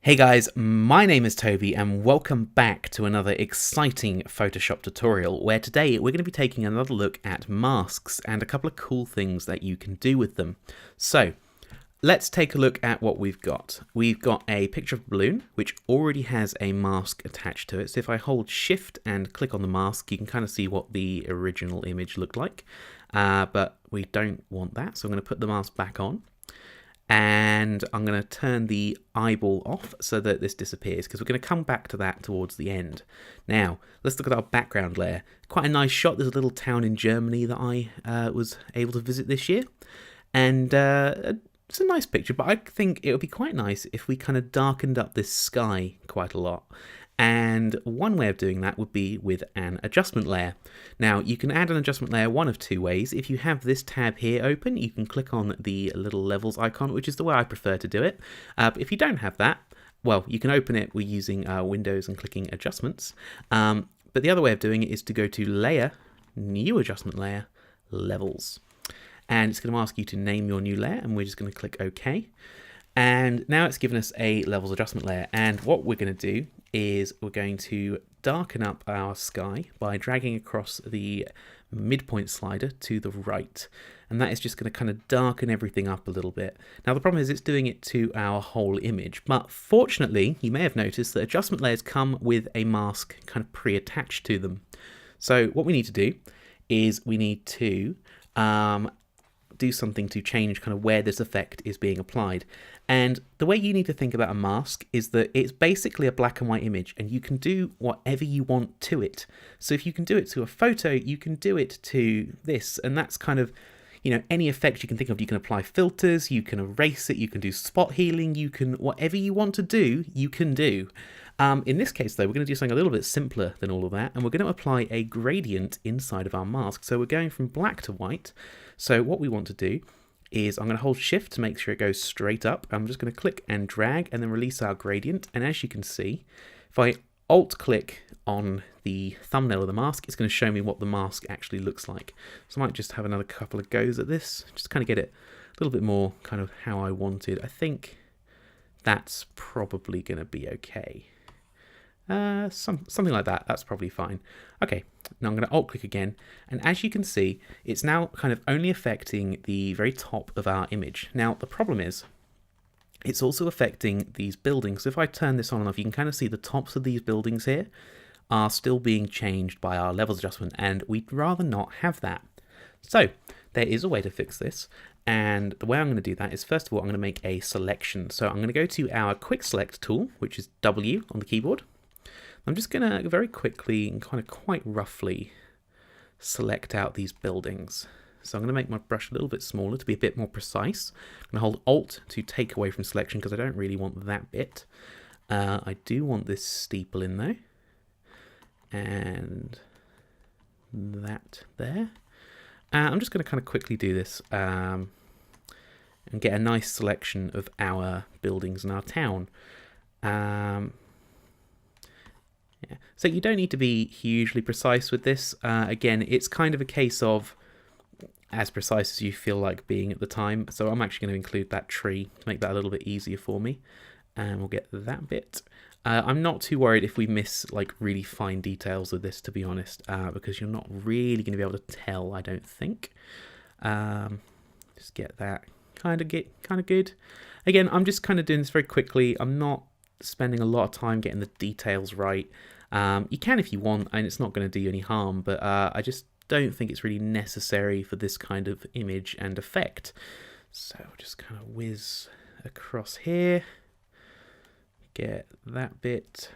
Hey guys, my name is Toby and welcome back to another exciting Photoshop tutorial where today we're going to be taking another look at masks and a couple of cool things that you can do with them. So let's take a look at what we've got. We've got a picture of a balloon which already has a mask attached to it. So if I hold shift and click on the mask, you can kind of see what the original image looked like, but we don't want that. So I'm going to put the mask back on. And I'm going to turn the eyeball off so that this disappears, because we're going to come back to that towards the end. Now, let's look at our background layer. Quite a nice shot. There's a little town in Germany that I was able to visit this year. And it's a nice picture, but I think it would be quite nice if we kind of darkened up this sky quite a lot. And one way of doing that would be with an adjustment layer. Now you can add an adjustment layer one of two ways. If you have this tab here open, you can click on the little levels icon, which is the way I prefer to do it. But if you don't have that, well, you can open it with using Windows and clicking adjustments. But the other way of doing it is to go to layer, new adjustment layer, levels. And it's going to ask you to name your new layer, and we're just going to click OK. And now it's given us a levels adjustment layer, and what we're going to do is we're going to darken up our sky by dragging across the midpoint slider to the right, and that is just going to kind of darken everything up a little bit. Now the problem is it's doing it to our whole image, but fortunately you may have noticed that adjustment layers come with a mask kind of pre-attached to them. So what we need to do is we need to do something to change kind of where this effect is being applied. And the way you need to think about a mask is that it's basically a black and white image, and you can do whatever you want to it. So if you can do it to a photo, you can do it to this, and that's kind of, you know, any effect you can think of. You can apply filters, you can erase it, you can do spot healing, you can, whatever you want to do, you can do. In this case though, we're going to do something a little bit simpler than all of that, and we're going to apply a gradient inside of our mask. So we're going from black to white. So what we want to do is I'm going to hold shift to make sure it goes straight up. I'm just going to click and drag and then release our gradient. And as you can see, if I alt click on the thumbnail of the mask, it's going to show me what the mask actually looks like. So I might just have another couple of goes at this, just kind of get it a little bit more kind of how I wanted. I think that's probably going to be okay. Something like that. That's probably fine. Okay, now I'm going to alt click again, and as you can see, it's now kind of only affecting the very top of our image. Now the problem is it's also affecting these buildings. So if I turn this on and off, you can kind of see the tops of these buildings here are still being changed by our levels adjustment, and we'd rather not have that. So there is a way to fix this, and the way I'm going to do that is, first of all, I'm going to make a selection. So I'm going to go to our quick select tool, which is W on the keyboard. I'm just going to very quickly and kind of quite roughly select out these buildings. So I'm going to make my brush a little bit smaller to be a bit more precise. I'm going to hold Alt to take away from selection because I don't really want that bit. I do want this steeple in though. And that there. I'm just going to kind of quickly do this and get a nice selection of our buildings in our town. Yeah. So you don't need to be hugely precise with this. Again, it's kind of a case of as precise as you feel like being at the time. So I'm actually going to include that tree to make that a little bit easier for me. And we'll get that bit. I'm not too worried if we miss like really fine details of this, to be honest, because you're not really going to be able to tell, I don't think. Just get that kind of good. Again, I'm just kind of doing this very quickly. I'm not spending a lot of time getting the details right. You can if you want, and it's not going to do you any harm, but I just don't think it's really necessary for this kind of image and effect. So I'll just kind of whiz across here, get that bit.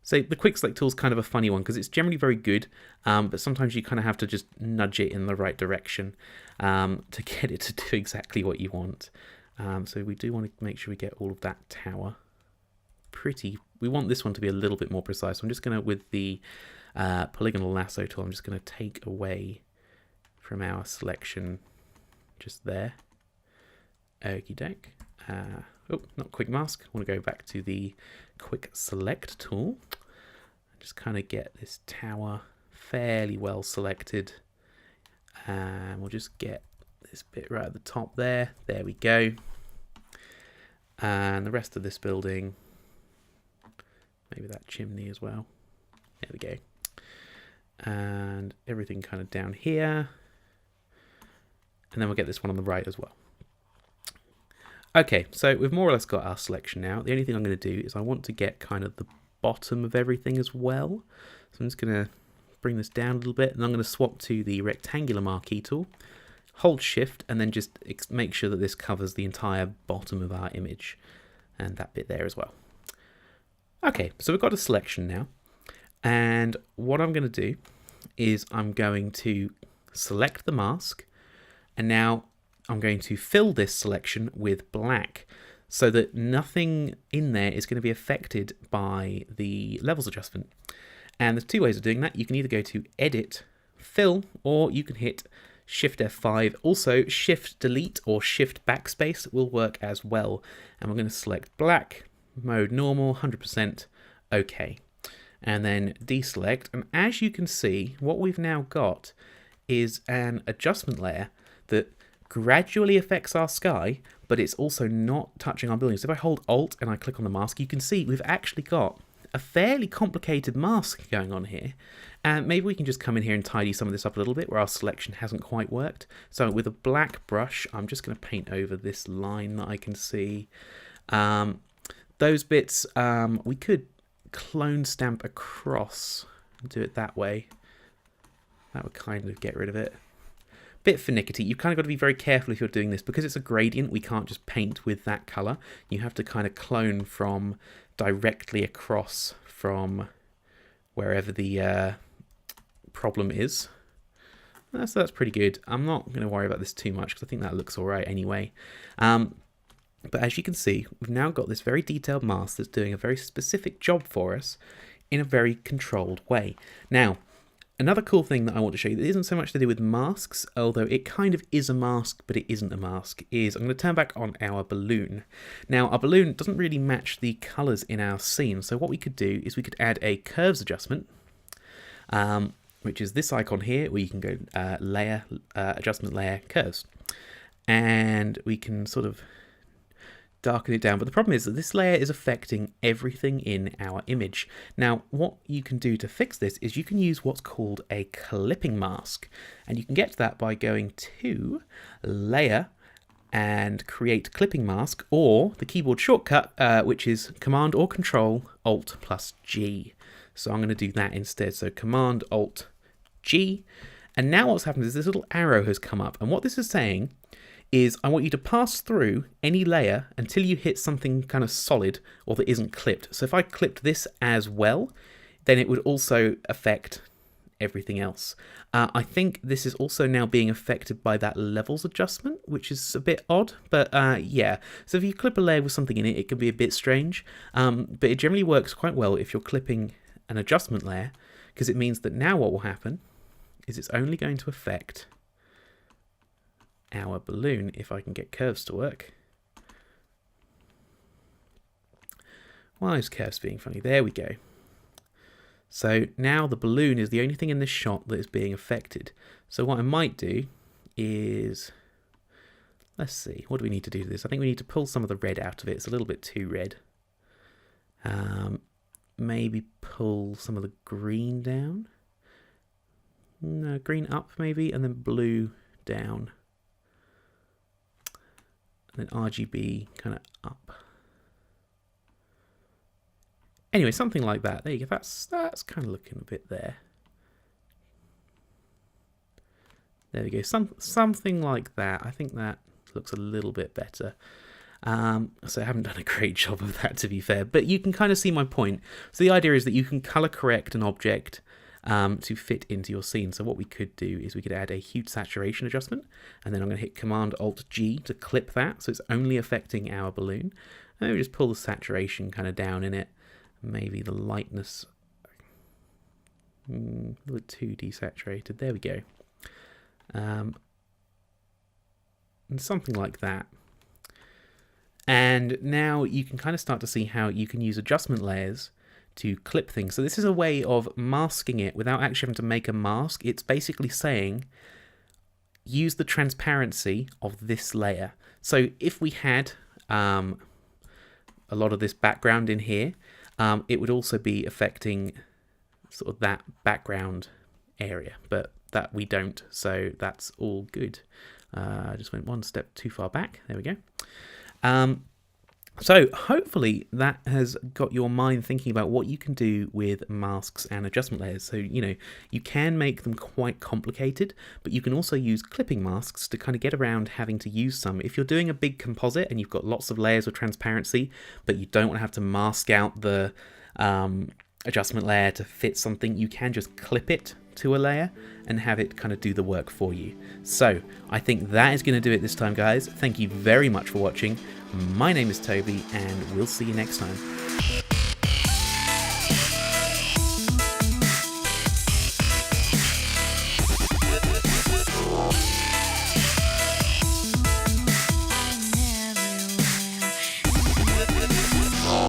So the quick select tool is kind of a funny one because it's generally very good, but sometimes you kind of have to just nudge it in the right direction to get it to do exactly what you want. So we do want to make sure we get all of that tower pretty. We want this one to be a little bit more precise. So I'm just going to, with the polygonal lasso tool, I'm just going to take away from our selection just there. Okie doke. Oh, not quick mask. I want to go back to the quick select tool. Just kind of get this tower fairly well selected. And we'll just get this bit right at the top there. There we go. And the rest of this building, maybe that chimney as well. There we go. And everything kind of down here. And then we'll get this one on the right as well. Okay, so we've more or less got our selection now. The only thing I'm going to do is I want to get kind of the bottom of everything as well. So I'm just going to bring this down a little bit, and I'm going to swap to the rectangular marquee tool, hold shift, and then just make sure that this covers the entire bottom of our image and that bit there as well. Okay, so we've got a selection now, and what I'm going to do is I'm going to select the mask, and now I'm going to fill this selection with black so that nothing in there is going to be affected by the levels adjustment. And there's two ways of doing that. You can either go to Edit, Fill, or you can hit Shift F5. Also, Shift Delete or Shift Backspace will work as well. And we're going to select black, mode normal, 100%, OK. And then deselect. And as you can see, what we've now got is an adjustment layer that gradually affects our sky, but it's also not touching our buildings. So if I hold Alt and I click on the mask, you can see we've actually got a fairly complicated mask going on here. And maybe we can just come in here and tidy some of this up a little bit where our selection hasn't quite worked. So with a black brush, I'm just going to paint over this line that I can see. Those bits, we could clone stamp across and do it that way. That would kind of get rid of it. Bit finicky. You've kind of got to be very careful if you're doing this. Because it's a gradient, we can't just paint with that colour. You have to kind of clone from directly across from wherever the problem is. So that's pretty good. I'm not going to worry about this too much because I think that looks alright anyway. But as you can see, we've now got this very detailed mask that's doing a very specific job for us in a very controlled way. Now, another cool thing that I want to show you that isn't so much to do with masks, although it kind of is a mask, but it isn't a mask, is I'm going to turn back on our balloon. Now, our balloon doesn't really match the colours in our scene, so what we could do is we could add a curves adjustment, which is this icon here, where you can go layer, adjustment layer, curves. And we can sort of darken it down, but the problem is that this layer is affecting everything in our image. Now, what you can do to fix this is you can use what's called a clipping mask, and you can get to that by going to Layer and create clipping mask, or the keyboard shortcut, which is Command or Control Alt plus G. So I'm going to do that instead. So Command Alt G, and now what's happened is this little arrow has come up, and what this is saying is I want you to pass through any layer until you hit something kind of solid or that isn't clipped. So if I clipped this as well, then it would also affect everything else. I think this is also now being affected by that levels adjustment, which is a bit odd, but yeah. So if you clip a layer with something in it, it can be a bit strange, but it generally works quite well if you're clipping an adjustment layer, because it means that now what will happen is it's only going to affect our balloon, if I can get curves to work. Why is curves being funny? There we go. So now the balloon is the only thing in this shot that is being affected. So what I might do is, let's see, what do we need to do to this? I think we need to pull some of the red out of it. It's a little bit too red. Maybe pull some of the green down. No, green up maybe, and then blue down. And then RGB kind of up. Anyway, something like that. There you go. That's kind of looking a bit there. There we go. Something like that. I think that looks a little bit better. So I haven't done a great job of that, to be fair. But you can kind of see my point. So the idea is that you can color correct an object to fit into your scene. So what we could do is we could add a hue saturation adjustment, and then I'm going to hit Command Alt G to clip that, so it's only affecting our balloon. And we just pull the saturation kind of down in it. Maybe the lightness a little too desaturated. There we go. And something like that. And now you can kind of start to see how you can use adjustment layers to clip things. So this is a way of masking it without actually having to make a mask. It's basically saying use the transparency of this layer. So if we had a lot of this background in here, it would also be affecting sort of that background area, but that we don't, so that's all good. I just went one step too far back. There we go. So hopefully that has got your mind thinking about what you can do with masks and adjustment layers. So, you know, you can make them quite complicated, but you can also use clipping masks to kind of get around having to use some. If you're doing a big composite and you've got lots of layers of transparency, but you don't want to have to mask out the adjustment layer to fit something, you can just clip it to a layer and have it kind of do the work for you. So I think that is going to do it this time, guys. Thank you very much for watching. My name is Toby, and we'll see you next time.